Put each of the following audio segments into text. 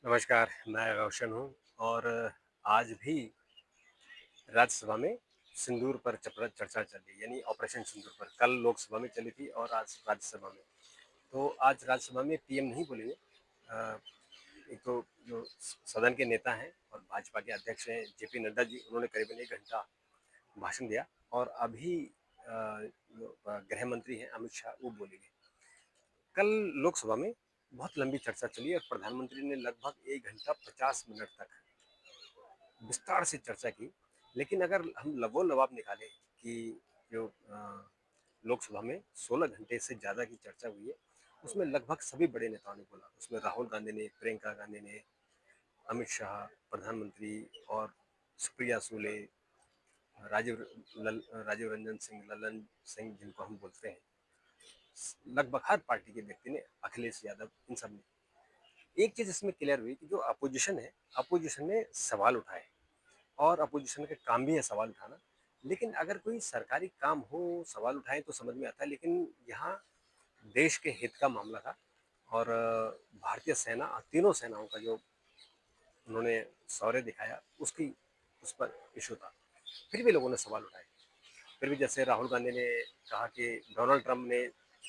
नमस्कार, मैं रोशन हूँ और आज भी राज्यसभा में सिंदूर पर चर्चा चल रही है, यानी ऑपरेशन सिंदूर पर। कल लोकसभा में चली थी और आज राज्यसभा में। तो आज राज्यसभा में पीएम नहीं बोलेंगे। अ, एक तो जो सदन के नेता हैं और भाजपा के अध्यक्ष हैं जेपी नड्डा जी, उन्होंने करीबन 1 घंटा भाषण दिया और अभी जो गृह मंत्री हैं अमित शाह, वो बोलेंगे। कल लोकसभा में बहुत लंबी चर्चा चली और प्रधानमंत्री ने लगभग 1 घंटा 50 मिनट तक विस्तार से चर्चा की। लेकिन अगर हम लबो-लबाब निकालें कि जो लोकसभा में 16 घंटे से ज़्यादा की चर्चा हुई है, उसमें लगभग सभी बड़े नेताओं ने बोला। उसमें राहुल गांधी ने, प्रियंका गांधी ने, अमित शाह, प्रधानमंत्री और सुप्रिया सूले, राजीव रंजन सिंह, ललन सिंह जिनको हम बोलते हैं, लगभग हर पार्टी के व्यक्ति ने, अखिलेश यादव, इन सब ने। एक चीज़ इसमें क्लियर हुई कि जो अपोजिशन है, अपोजिशन ने सवाल उठाए और अपोजिशन का काम भी है सवाल उठाना। लेकिन अगर कोई सरकारी काम हो, सवाल उठाएं तो समझ में आता है, लेकिन यहाँ देश के हित का मामला था और भारतीय सेना, तीनों सेनाओं का जो उन्होंने शौर्य दिखाया, उसकी उस पर इशू था। फिर भी लोगों ने सवाल उठाए। फिर भी जैसे राहुल गांधी ने कहा कि डोनाल्ड ट्रंप ने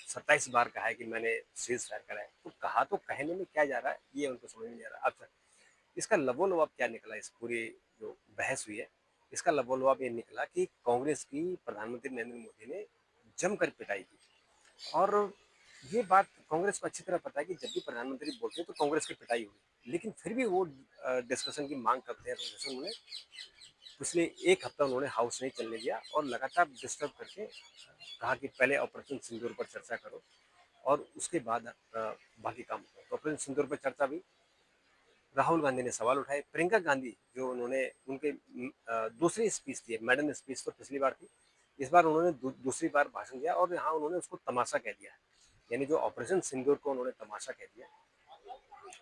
27 बार कहा है कि मैंने सीज फायर करा है, तो कहा तो कहने में क्या जा रहा है, ये उनको समझ में नहीं आ रहा। अब इसका लबोलबाब क्या निकला, इस पूरी जो बहस हुई है, इसका लबोलबाब ये निकला कि कांग्रेस की प्रधानमंत्री नरेंद्र मोदी ने जमकर पिटाई की। और ये बात कांग्रेस को अच्छी तरह पता है कि जब भी प्रधानमंत्री बोलते हैं तो कांग्रेस की पिटाई हुई, लेकिन फिर भी वो डिस्कशन की मांग करते हैं। तो जैसे उन्होंने पिछले 1 हफ्ता उन्होंने हाउस नहीं चलने दिया और लगातार डिस्टर्ब करके कहा कि पहले ऑपरेशन सिंदूर पर चर्चा करो और उसके बाद बाकी काम करो। तो ऑपरेशन सिंदूर पर चर्चा भी, राहुल गांधी ने सवाल उठाए। प्रियंका गांधी, जो उन्होंने उनके दूसरी स्पीच थी, मैडन स्पीच तो पिछली बार थी, इस बार उन्होंने दूसरी बार भाषण दिया और यहाँ उन्होंने उसको तमाशा कह दिया। यानी जो ऑपरेशन सिंदूर को उन्होंने तमाशा कह दिया,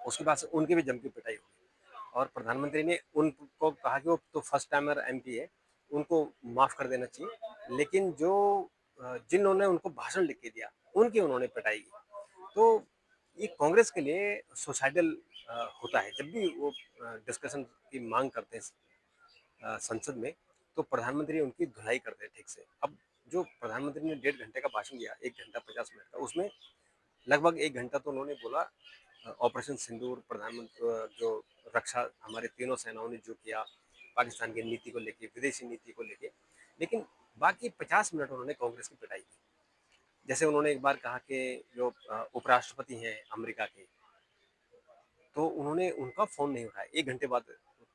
उसके बाद से उनकी भी जम की पिटाई हो गई। और प्रधानमंत्री ने उनको कहा कि वो तो फर्स्ट टाइमर एमपी है, उनको माफ कर देना चाहिए, लेकिन जो जिन्होंने उनको भाषण लिख के दिया, उनकी उन्होंने पिटाई की। तो ये कांग्रेस के लिए सुसाइडल होता है। जब भी वो डिस्कशन की मांग करते हैं संसद में, तो प्रधानमंत्री उनकी धुलाई करते हैं ठीक से। अब जो प्रधानमंत्री ने 1.5 घंटे का भाषण दिया, 1 घंटा 50 मिनट का, उसमें लगभग 1 घंटा तो उन्होंने बोला ऑपरेशन सिंदूर, प्रधानमंत्री जो रक्षा, हमारे तीनों सेनाओं ने जो किया, पाकिस्तान की नीति को लेके, विदेशी नीति को लेके। लेकिन बाकी 50 मिनट उन्होंने कांग्रेस की पिटाई की। जैसे उन्होंने एक बार कहा कि जो उपराष्ट्रपति हैं अमेरिका के, तो उन्होंने उनका फ़ोन नहीं उठाया। 1 घंटे बाद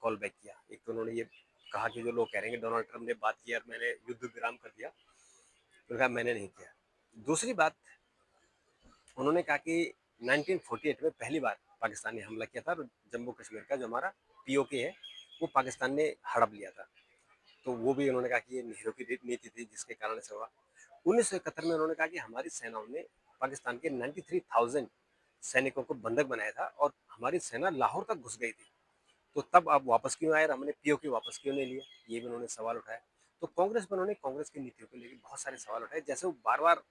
कॉल बैक किया। एक तो उन्होंने ये कहा कि जो लोग कह रहे हैं कि डोनाल्ड ट्रंप ने बात की और मैंने युद्ध विराम कर दिया, तो कहा मैंने नहीं किया। दूसरी बात, उन्होंने कहा कि 1948 में पहली बार पाकिस्तान ने हमला किया था और जम्मू कश्मीर का जो हमारा पीओके है, वो पाकिस्तान ने हड़प लिया था। तो वो भी उन्होंने कहा कि ये नेहरू की नीति थी जिसके कारण से हुआ। 1971 में उन्होंने कहा कि हमारी सेनाओं ने पाकिस्तान के 93,000 सैनिकों को बंधक बनाया था और हमारी सेना लाहौर तक घुस गई थी। तो तब आप वापस क्यों आए और हमने पीओके वापस क्यों नहीं लिया, ये भी उन्होंने सवाल उठाया। तो कांग्रेस में उन्होंने कांग्रेस की नीतियों को लेकर बहुत सारे सवाल उठाए, जैसे वो बार बार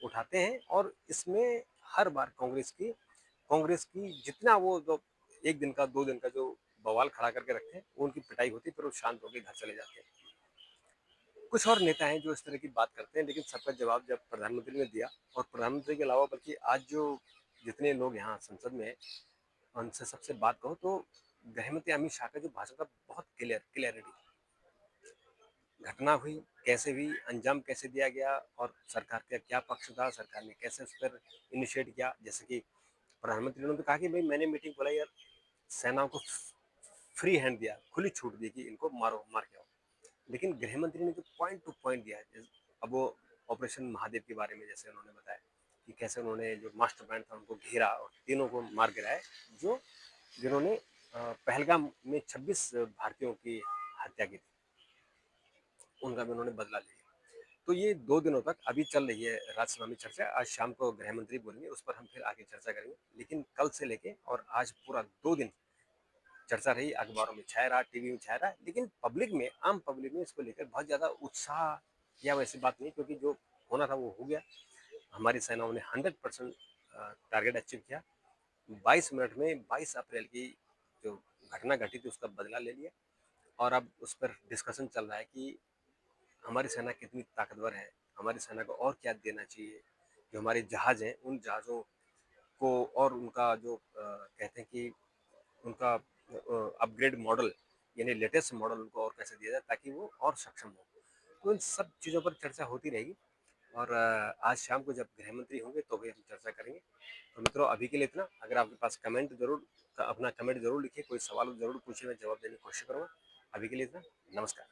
उठाते हैं। और इसमें हर बार कांग्रेस की जितना वो जो 1 दिन का 2 दिन का जो बवाल खड़ा करके रखते हैं, वो उनकी पिटाई होती है, फिर वो शांत होकर घर चले जाते हैं। कुछ और नेता हैं जो इस तरह की बात करते हैं, लेकिन सबका जवाब जब प्रधानमंत्री ने दिया, और प्रधानमंत्री के अलावा बल्कि आज जो जितने लोग यहाँ संसद में हैं, उनसे सबसे बात कहो तो गृहमंत्री अमित शाह का जो भाषण था, बहुत क्लियरिटी, घटना हुई कैसे हुई, अंजाम कैसे दिया गया और सरकार का क्या पक्ष था, सरकार ने कैसे उस पर इनिशिएट किया। जैसे कि प्रधानमंत्री ने तो कहा कि भाई मैंने मीटिंग बुलाई और सेनाओं को फ्री हैंड दिया, खुली छूट दी कि इनको मारो, मार के आओ। लेकिन गृह मंत्री ने जो पॉइंट टू पॉइंट दिया है, अब वो ऑपरेशन महादेव के बारे में जैसे उन्होंने बताया कि कैसे उन्होंने जो मास्टर प्लान था उनको घेरा और तीनों को मार गिराया, जो जिन्होंने पहलगाम में 26 भारतीयों की हत्या की थी, उनका भी उन्होंने बदला लिया। तो ये 2 दिनों तक अभी चल रही है राज्यसभा में चर्चा। आज शाम को गृह मंत्री बोलेंगे, उस पर हम फिर आगे चर्चा करेंगे। लेकिन कल से लेके और आज पूरा 2 दिन चर्चा रही, अखबारों में छाया रहा, टीवी में छाया रहा। लेकिन पब्लिक में, आम पब्लिक में इसको लेकर बहुत ज़्यादा उत्साह या वैसी बात नहीं, क्योंकि जो होना था वो हो गया। हमारी सेनाओं ने 100% टारगेट अचीव किया। 22 मिनट में 22 अप्रैल की जो घटना घटी थी उसका बदला ले लिया, और अब उस पर डिस्कशन चल रहा है कि हमारी सेना कितनी ताकतवर है, हमारी सेना को और क्या देना चाहिए। जो हमारे जहाज हैं उन जहाज़ों को और उनका जो कहते हैं कि उनका अपग्रेड मॉडल यानी लेटेस्ट मॉडल उनको और कैसे दिया जाए ताकि वो और सक्षम हो। तो इन सब चीज़ों पर चर्चा होती रहेगी, और आज शाम को जब गृह मंत्री होंगे तो भी हम चर्चा करेंगे। तो मित्रों अभी के लिए इतना। अगर आपके पास कमेंट जरूर अपना कमेंट जरूर लिखिए, कोई सवाल जरूर पूछिए, मैं जवाब देने की कोशिश करूँगा। अभी के लिए इतना। नमस्कार।